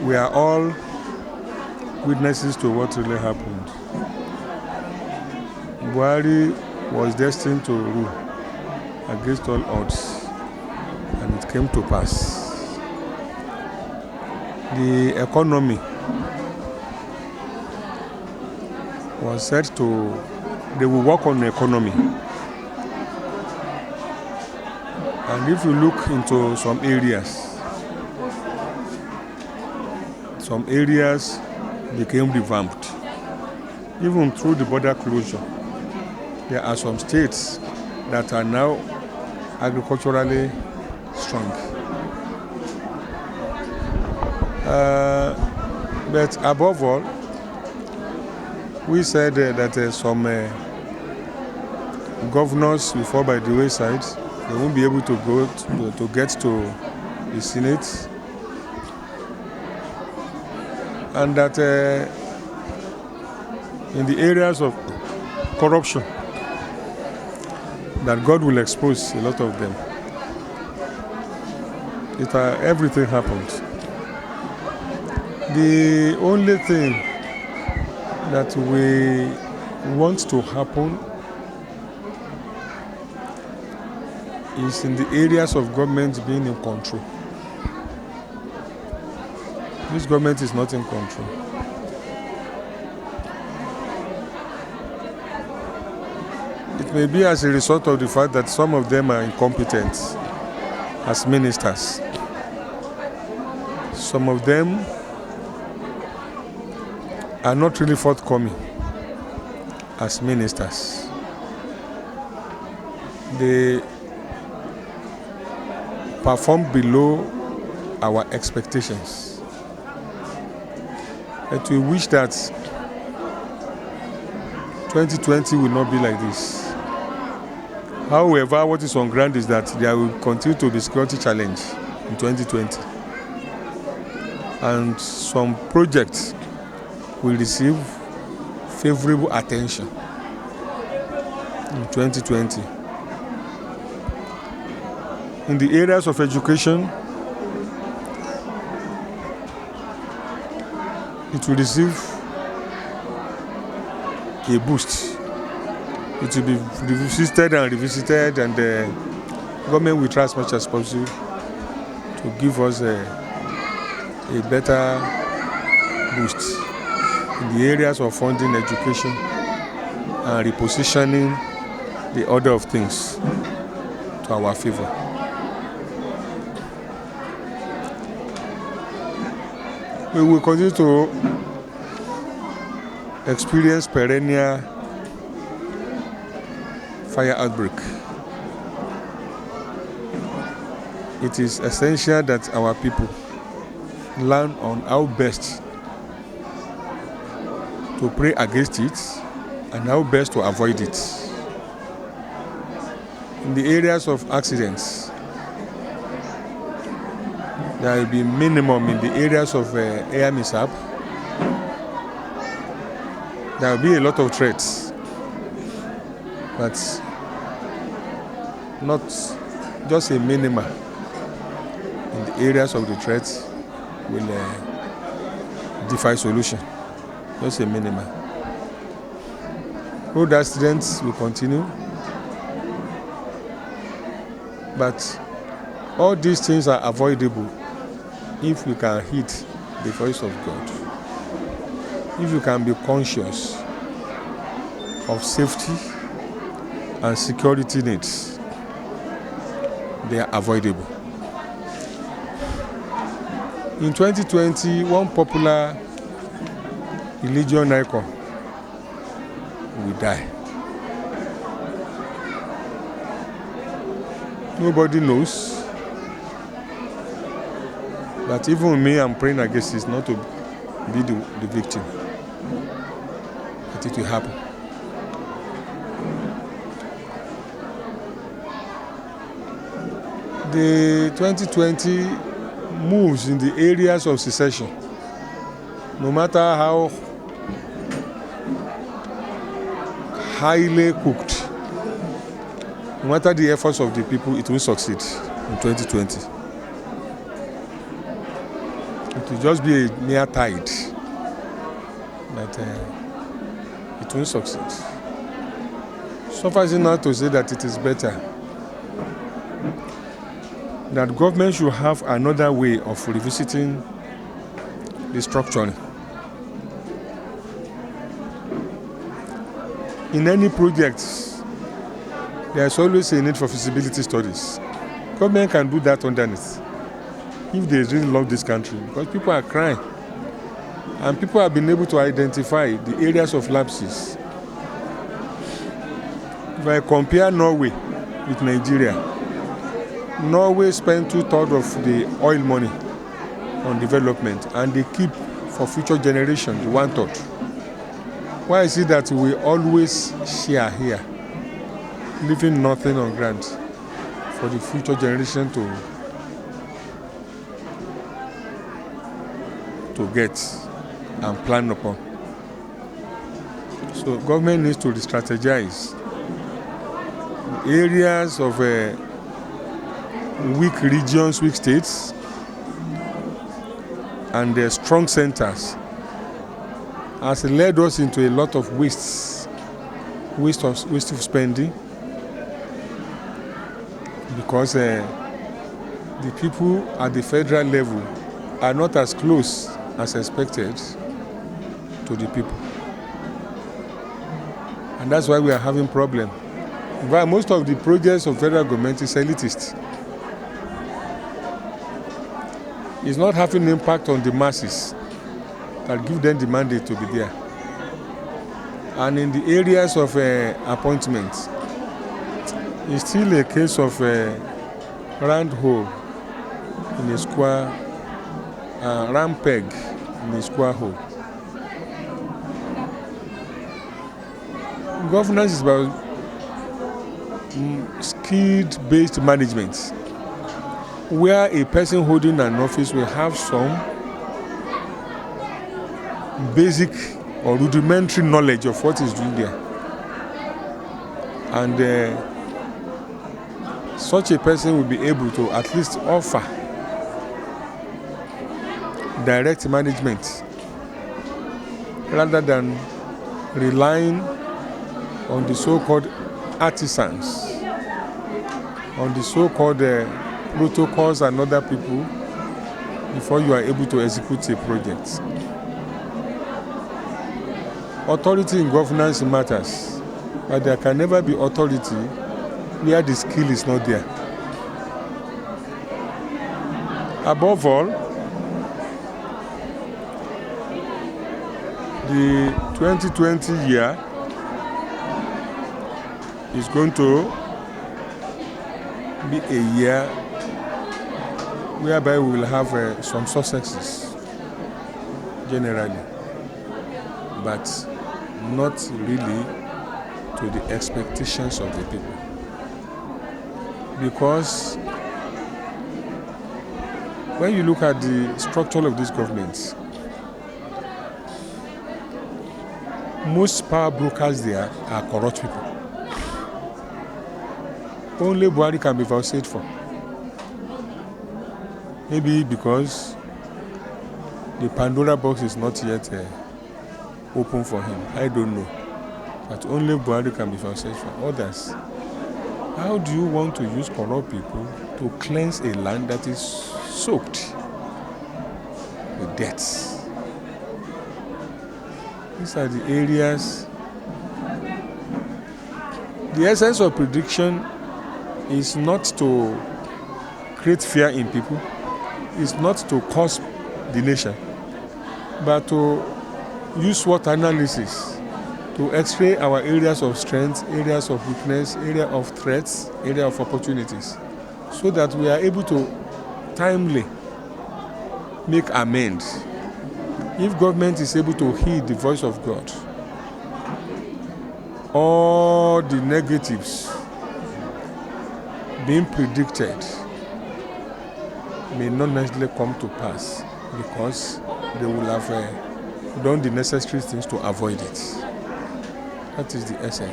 we are all witnesses to what really happened. Buhari was destined to rule against all odds, and it came to pass. The economy was said to, they will work on the economy. And if you look into some areas became revamped. Even through the border closure, there are some states that are now agriculturally strong. But above all, we said that some governors will fall by the wayside. They won't be able to get to the Senate. And that in the areas of corruption, that God will expose a lot of them. Everything happened. The only thing that we want to happen is in the areas of government being in control. This government is not in control. It may be as a result of the fact that some of them are incompetent as ministers. Some of them are not really forthcoming as ministers. They perform below our expectations. But we wish that 2020 will not be like this. However, what is on ground is that there will continue to be security challenge in 2020. And some projects will receive favorable attention in 2020. In the areas of education, it will receive a boost. It will be revisited, and the government will try as much as possible to give us a better boost in the areas of funding education and repositioning the order of things to our favor. We will continue to experience perennial fire outbreak. It is essential that our people learn on how best to pray against it and how best to avoid it. In the areas of accidents, there will be minimum in the areas of air mishap. There will be a lot of threats, but not just a minimum. In the areas of the threats will defy solution. Just a minimum. Road accidents will continue, but all these things are avoidable if we can heed the voice of God. If you can be conscious of safety and security needs, they are avoidable. In 2020, one popular religion icon will die. Nobody knows. But even me, I'm praying against this, not to be the victim. But it will happen. The 2020 moves in the areas of secession. No matter how highly cooked, no matter the efforts of the people, it will succeed in 2020. It will just be a mere tide, but it won't succeed. Suffice it not to say that it is better that government should have another way of revisiting the structure. In any project, there is always a need for feasibility studies. Government can do that underneath if they really love this country, because people are crying and people have been able to identify the areas of lapses. If I compare Norway with Nigeria, Norway spent 2/3 of the oil money on development and they keep for future generations the 1/3. Why is it that we always share here, leaving nothing on ground for the future generation to get and plan upon? So government needs to re-strategize areas of weak regions, weak states, and the strong centers has led us into a lot of waste of spending, because the people at the federal level are not as close as expected to the people, and that's why we are having problem. In fact, most of the projects of federal government is elitist. It's not having impact on the masses that give them the mandate to be there. And in the areas of appointments, it's still a case of round hole in a square, round peg in a square hole. Governance is about skilled-based management, where a person holding an office will have some basic or rudimentary knowledge of what he's doing there. And such a person will be able to at least offer direct management rather than relying on the so-called artisans, on the so-called protocols and other people before you are able to execute a project. Authority in governance matters, but there can never be authority where the skill is not there. Above all, the 2020 year is going to be a year whereby we will have some successes generally, but not really to the expectations of the people. Because when you look at the structure of this government, most power brokers there are corrupt people. Only Buhari can be vouched for. Maybe because the Pandora box is not yet open for him. I don't know. But only Buhari can be vouched for. Others, how do you want to use corrupt people to cleanse a land that is soaked with debts? These are the areas. The essence of prediction is not to create fear in people, is not to curse the nation, but to use SWOT analysis to x-ray our areas of strength, areas of weakness, area of threats, area of opportunities, so that we are able to timely make amends. If government is able to heed the voice of God, all the negatives being predicted may not necessarily come to pass, because they will have done the necessary things to avoid it. That is the essence.